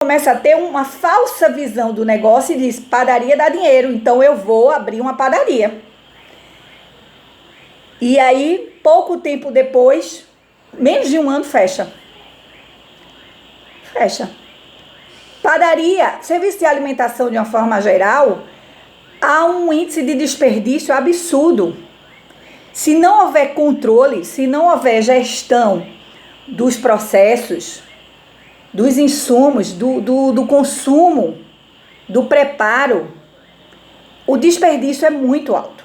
começa a ter uma falsa visão do negócio e diz, padaria dá dinheiro, então eu vou abrir uma padaria. E aí, pouco tempo depois, menos de um ano, fecha. Padaria, serviço de alimentação de uma forma geral, há um índice de desperdício absurdo. Se não houver controle, se não houver gestão dos processos, dos insumos, do consumo, do preparo, o desperdício é muito alto.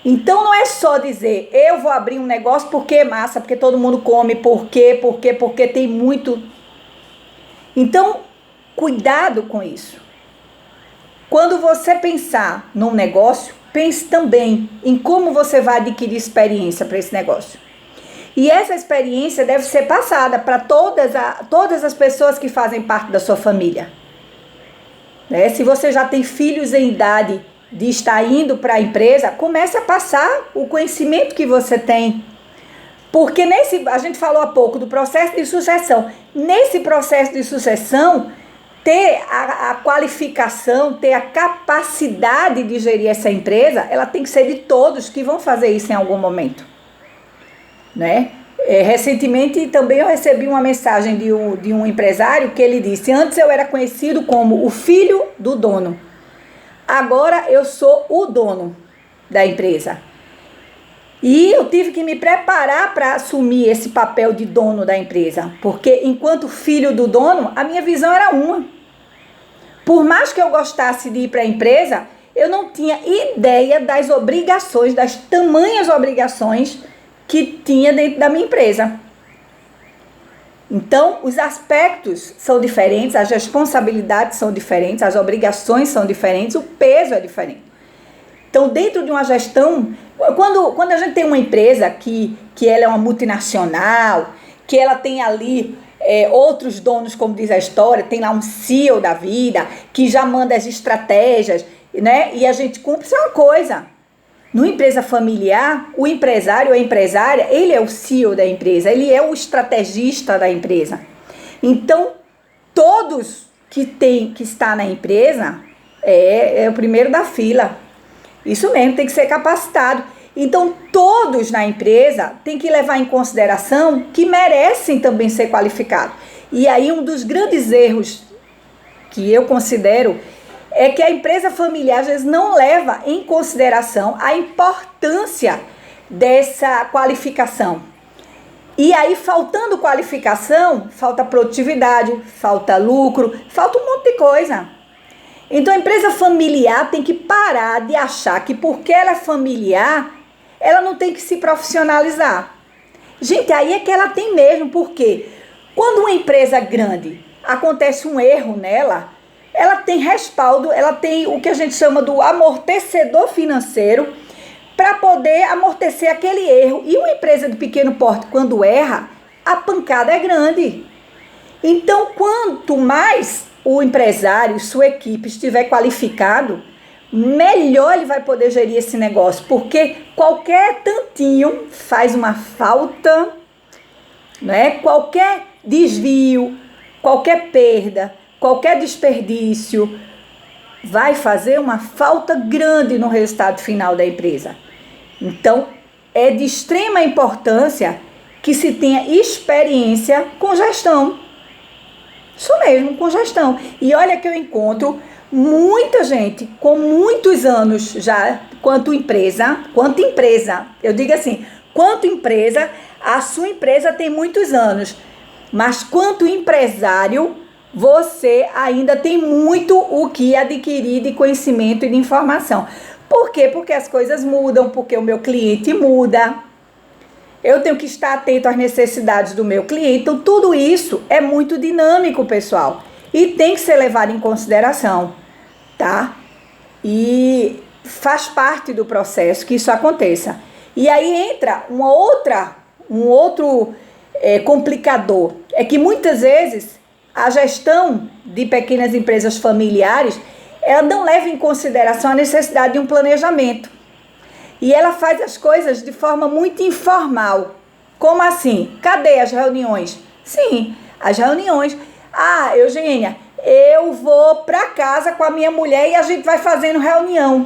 Então não é só dizer, eu vou abrir um negócio porque é massa, porque todo mundo come, porque tem muito. Então, cuidado com isso. Quando você pensar num negócio, pense também em como você vai adquirir experiência para esse negócio. E essa experiência deve ser passada para todas as pessoas que fazem parte da sua família. Né? Se você já tem filhos em idade de estar indo para a empresa, comece a passar o conhecimento que você tem. Porque a gente falou há pouco do processo de sucessão. Nesse processo de sucessão, ter a qualificação, ter a capacidade de gerir essa empresa, ela tem que ser de todos que vão fazer isso em algum momento. Né? Recentemente também eu recebi uma mensagem de um empresário que ele disse, antes eu era conhecido como o filho do dono, agora eu sou o dono da empresa. E eu tive que me preparar para assumir esse papel de dono da empresa, porque enquanto filho do dono, a minha visão era uma. Por mais que eu gostasse de ir para a empresa, eu não tinha ideia das obrigações, das tamanhas obrigações que tinha dentro da minha empresa. Então, os aspectos são diferentes, as responsabilidades são diferentes, as obrigações são diferentes, o peso é diferente. Então, dentro de uma gestão, quando a gente tem uma empresa que ela é uma multinacional, que ela tem ali outros donos, como diz a história, tem lá um CEO da vida, que já manda as estratégias, né? E a gente cumpre, isso é uma coisa. Numa empresa familiar, o empresário ou a empresária, ele é o CEO da empresa, ele é o estrategista da empresa. Então, todos que está na empresa é o primeiro da fila. Isso mesmo, tem que ser capacitado. Então, todos na empresa têm que levar em consideração que merecem também ser qualificados. E aí, um dos grandes erros que eu considero é que a empresa familiar, às vezes, não leva em consideração a importância dessa qualificação. E aí, faltando qualificação, falta produtividade, falta lucro, falta um monte de coisa. Então, a empresa familiar tem que parar de achar que porque ela é familiar, ela não tem que se profissionalizar. Gente, aí é que ela tem mesmo, porque quando uma empresa grande acontece um erro nela, ela tem respaldo, ela tem o que a gente chama do amortecedor financeiro para poder amortecer aquele erro. E uma empresa de pequeno porte, quando erra, a pancada é grande. Então, quanto mais o empresário, sua equipe estiver qualificado, melhor ele vai poder gerir esse negócio, porque qualquer tantinho faz uma falta, né? Qualquer desvio, qualquer perda, qualquer desperdício vai fazer uma falta grande no resultado final da empresa. Então, é de extrema importância que se tenha experiência com gestão. Isso mesmo, com gestão. E olha que eu encontro muita gente com muitos anos já, quanto empresa, eu digo assim, quanto empresa, a sua empresa tem muitos anos, mas quanto empresário, você ainda tem muito o que adquirir de conhecimento e de informação. Por quê? Porque as coisas mudam, porque o meu cliente muda. Eu tenho que estar atento às necessidades do meu cliente. Então, tudo isso é muito dinâmico, pessoal. E tem que ser levado em consideração, tá? E faz parte do processo que isso aconteça. E aí entra um outro complicador. É que muitas vezes a gestão de pequenas empresas familiares, ela não leva em consideração a necessidade de um planejamento. E ela faz as coisas de forma muito informal. Como assim? Cadê as reuniões? Sim, as reuniões. Ah, Eugênia, eu vou para casa com a minha mulher e a gente vai fazendo reunião.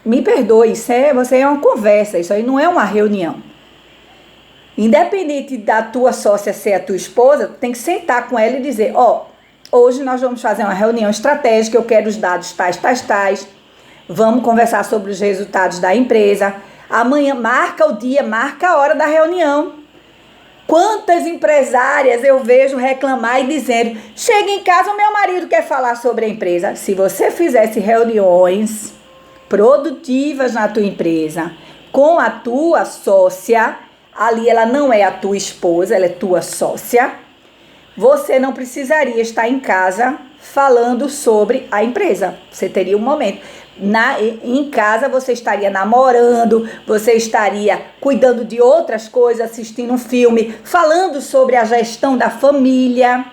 Me perdoe, você é uma conversa, isso aí não é uma reunião. Independente da tua sócia ser a tua esposa, tu tem que sentar com ela e dizer, hoje nós vamos fazer uma reunião estratégica, eu quero os dados tais. Vamos conversar sobre os resultados da empresa. Amanhã marca o dia, marca a hora da reunião. Quantas empresárias eu vejo reclamar e dizendo, chega em casa, o meu marido quer falar sobre a empresa. Se você fizesse reuniões produtivas na tua empresa com a tua sócia, ali ela não é a tua esposa, ela é tua sócia, você não precisaria estar em casa falando sobre a empresa. Você teria um momento. Em casa você estaria namorando, você estaria cuidando de outras coisas, assistindo um filme, falando sobre a gestão da família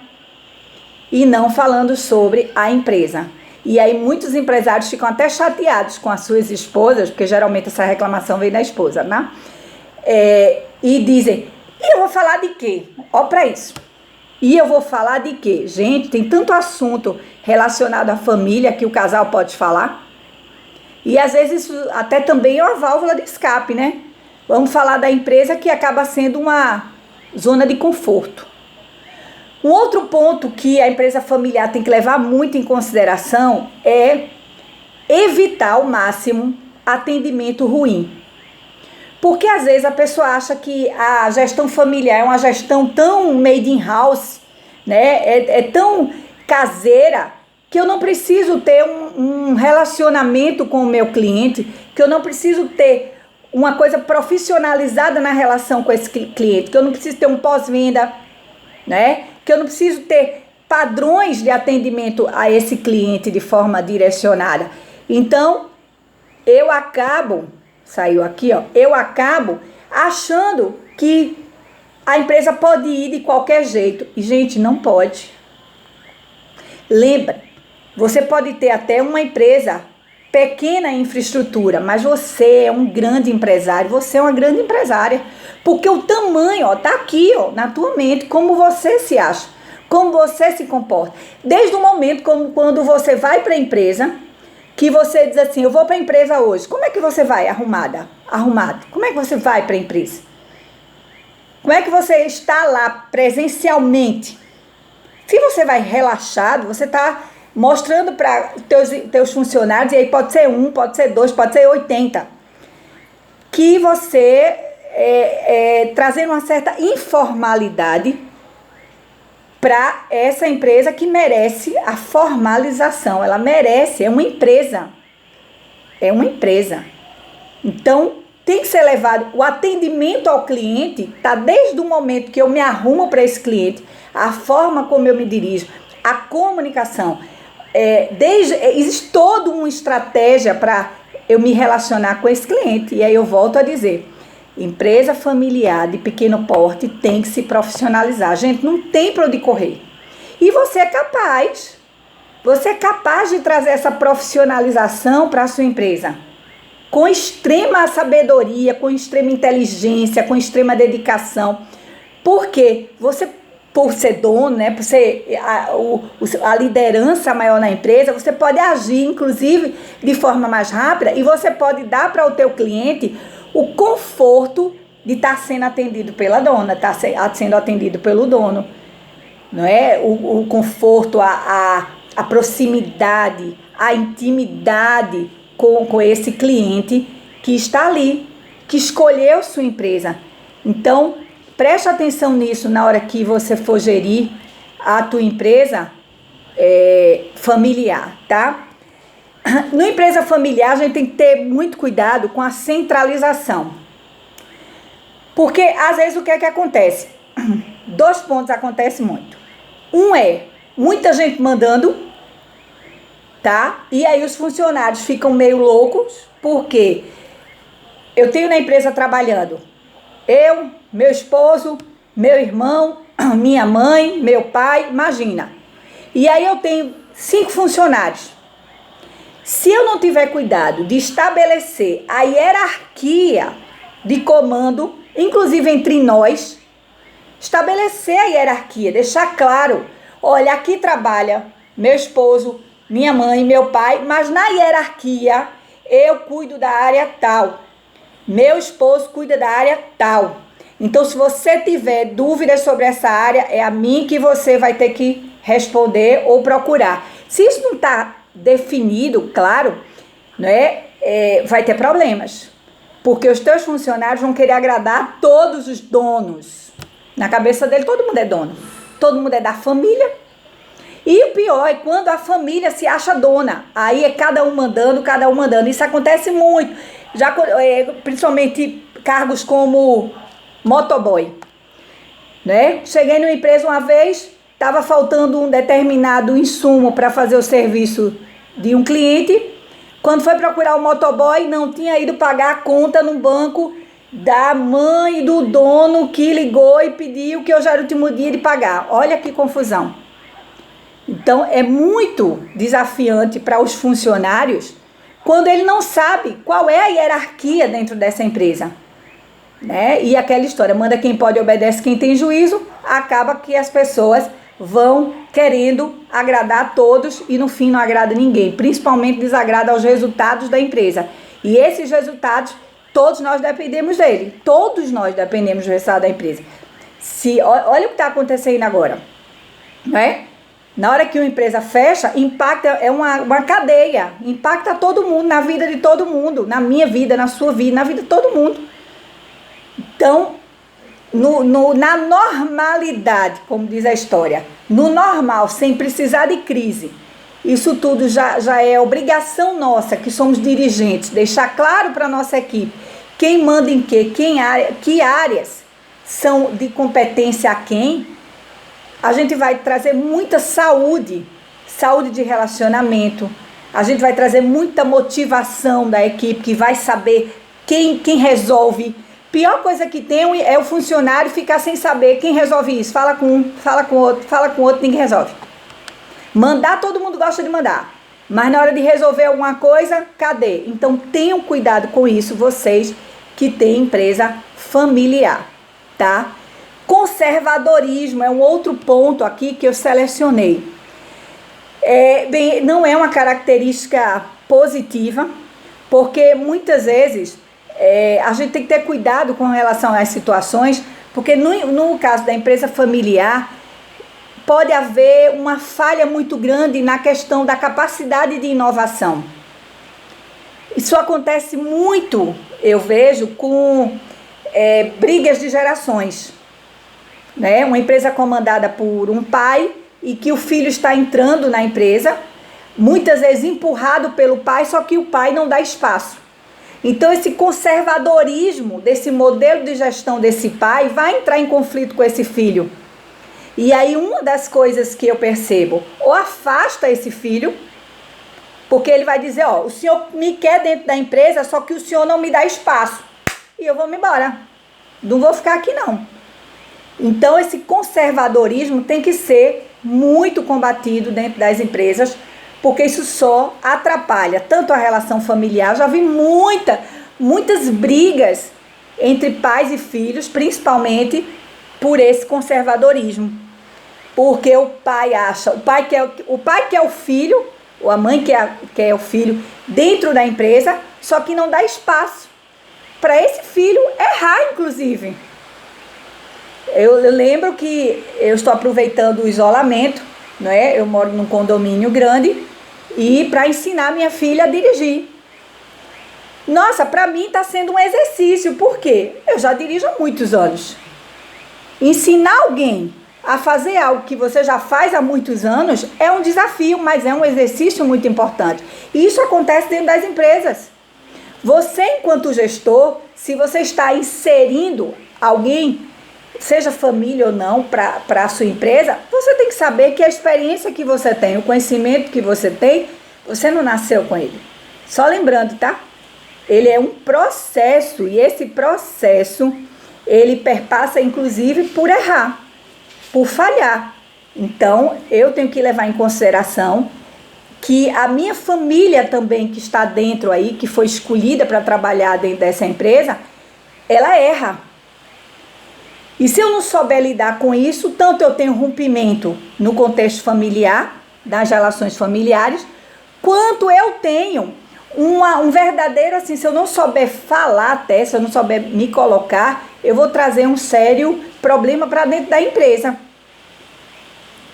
e não falando sobre a empresa. E aí muitos empresários ficam até chateados com as suas esposas, porque geralmente essa reclamação vem da esposa, né? E dizem, e eu vou falar de quê? Ó pra isso. E eu vou falar de quê? Gente, tem tanto assunto relacionado à família que o casal pode falar. E às vezes isso até também é uma válvula de escape, né? Vamos falar da empresa que acaba sendo uma zona de conforto. Um outro ponto que a empresa familiar tem que levar muito em consideração é evitar ao máximo atendimento ruim. Porque às vezes a pessoa acha que a gestão familiar é uma gestão tão made in house, né? É tão caseira, que eu não preciso ter um relacionamento com o meu cliente, que eu não preciso ter uma coisa profissionalizada na relação com esse cliente, que eu não preciso ter um pós-venda, né? Que eu não preciso ter padrões de atendimento a esse cliente de forma direcionada. Então, eu acabo achando que a empresa pode ir de qualquer jeito. E, gente, não pode. Lembra, você pode ter até uma empresa pequena em infraestrutura, mas você é um grande empresário, você é uma grande empresária. Porque o tamanho, tá aqui, na tua mente, como você se acha, como você se comporta. Desde o momento quando você vai para a empresa, que você diz assim, eu vou para a empresa hoje. Como é que você vai arrumado? Como é que você vai para a empresa? Como é que você está lá presencialmente? Se você vai relaxado, você está mostrando para teus funcionários, e aí pode ser 1, pode ser 2, pode ser 80, que você trazendo uma certa informalidade para essa empresa que merece a formalização. Ela merece, é uma empresa. Então, tem que ser levado, o atendimento ao cliente está desde o momento que eu me arrumo para esse cliente, a forma como eu me dirijo, a comunicação. Existe toda uma estratégia para eu me relacionar com esse cliente. E aí eu volto a dizer, empresa familiar de pequeno porte tem que se profissionalizar. Gente, não tem para onde correr. E você é capaz de trazer essa profissionalização para a sua empresa. Com extrema sabedoria, com extrema inteligência, com extrema dedicação. Porque você, por ser dono, né, por ser a liderança maior na empresa, você pode agir, inclusive, de forma mais rápida, e você pode dar para o teu cliente o conforto de estar sendo atendido pela dona, estar sendo atendido pelo dono, não é? O conforto, a proximidade, a intimidade com esse cliente que está ali, que escolheu sua empresa. Então, preste atenção nisso na hora que você for gerir a tua empresa familiar, tá? Na empresa familiar, a gente tem que ter muito cuidado com a centralização. Porque, às vezes, o que é que acontece? 2 pontos acontecem muito. Um é muita gente mandando, tá? E aí os funcionários ficam meio loucos, porque eu tenho na empresa trabalhando eu, meu esposo, meu irmão, minha mãe, meu pai, imagina. E aí eu tenho 5 funcionários. Se eu não tiver cuidado de estabelecer a hierarquia de comando, inclusive entre nós, estabelecer a hierarquia, deixar claro, olha, aqui trabalha meu esposo, minha mãe, meu pai, mas na hierarquia eu cuido da área tal, meu esposo cuida da área tal. Então, se você tiver dúvidas sobre essa área, é a mim que você vai ter que responder ou procurar. Se isso não está definido, claro, né, vai ter problemas. Porque os teus funcionários vão querer agradar todos os donos. Na cabeça dele, todo mundo é dono. Todo mundo é da família. E o pior é quando a família se acha dona. Aí é cada um mandando, cada um mandando. Isso acontece muito. Já, principalmente cargos como motoboy. Né? Cheguei numa empresa uma vez, estava faltando um determinado insumo para fazer o serviço de um cliente. Quando foi procurar o motoboy, não tinha ido pagar a conta no banco da mãe do dono que ligou e pediu que hoje era o último dia de pagar. Olha que confusão. Então, é muito desafiante para os funcionários quando ele não sabe qual é a hierarquia dentro dessa empresa. Né? E aquela história, manda quem pode, obedece quem tem juízo, acaba que as pessoas vão querendo agradar a todos e no fim não agrada ninguém, principalmente desagrada aos resultados da empresa. E esses resultados, todos nós dependemos dele, todos nós dependemos do resultado da empresa. Olha o que está acontecendo agora, né? Na hora que uma empresa fecha, impacta, é uma cadeia, impacta todo mundo, na vida de todo mundo, na minha vida, na sua vida, na vida de todo mundo. Então, na normalidade, como diz a história, no normal, sem precisar de crise, isso tudo já é obrigação nossa, que somos dirigentes, deixar claro para a nossa equipe quem manda em quê, que áreas são de competência a quem. A gente vai trazer muita saúde de relacionamento, a gente vai trazer muita motivação da equipe, que vai saber quem resolve. Pior coisa que tem é o funcionário ficar sem saber quem resolve isso. Fala com um, fala com outro, ninguém resolve. Mandar, todo mundo gosta de mandar. Mas na hora de resolver alguma coisa, cadê? Então tenham cuidado com isso, vocês que têm empresa familiar, tá? Conservadorismo é um outro ponto aqui que eu selecionei. Não é uma característica positiva, porque muitas vezes a gente tem que ter cuidado com relação às situações, porque no caso da empresa familiar, pode haver uma falha muito grande na questão da capacidade de inovação. Isso acontece muito, eu vejo, com brigas de gerações. Né? Uma empresa comandada por um pai e que o filho está entrando na empresa, muitas vezes empurrado pelo pai, só que o pai não dá espaço. Então esse conservadorismo desse modelo de gestão desse pai vai entrar em conflito com esse filho. E aí uma das coisas que eu percebo, ou afasta esse filho, porque ele vai dizer, o senhor me quer dentro da empresa, só que o senhor não me dá espaço. E eu vou me embora. Não vou ficar aqui não. Então, esse conservadorismo tem que ser muito combatido dentro das empresas, porque isso só atrapalha tanto a relação familiar. Já vi muitas brigas entre pais e filhos, principalmente por esse conservadorismo. Porque o pai acha, o pai quer o filho, ou a mãe quer o filho dentro da empresa, só que não dá espaço para esse filho errar, inclusive. Eu lembro que eu estou aproveitando o isolamento, não é? Eu moro num condomínio grande e para ensinar minha filha a dirigir. Nossa, para mim está sendo um exercício, por quê? Eu já dirijo há muitos anos. Ensinar alguém a fazer algo que você já faz há muitos anos é um desafio, mas é um exercício muito importante. E isso acontece dentro das empresas. Você, enquanto gestor, se você está inserindo alguém, seja família ou não, para a sua empresa, você tem que saber que a experiência que você tem, o conhecimento que você tem, você não nasceu com ele. Só lembrando, tá? Ele é um processo e esse processo, ele perpassa inclusive por errar, por falhar. Então, eu tenho que levar em consideração que a minha família também, que está dentro aí, que foi escolhida para trabalhar dentro dessa empresa, ela erra. E se eu não souber lidar com isso, tanto eu tenho rompimento no contexto familiar, das relações familiares, quanto eu tenho um verdadeiro, assim, se eu não souber falar até, se eu não souber me colocar, eu vou trazer um sério problema para dentro da empresa.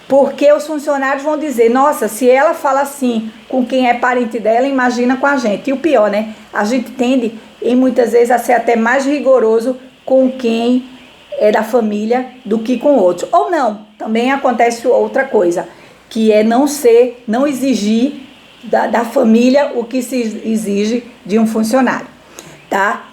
Porque os funcionários vão dizer, nossa, se ela fala assim com quem é parente dela, imagina com a gente. E o pior, né? A gente tende, e muitas vezes, a ser até mais rigoroso com quem é da família do que com outros. Ou não, também acontece outra coisa, que é não exigir da família o que se exige de um funcionário, tá?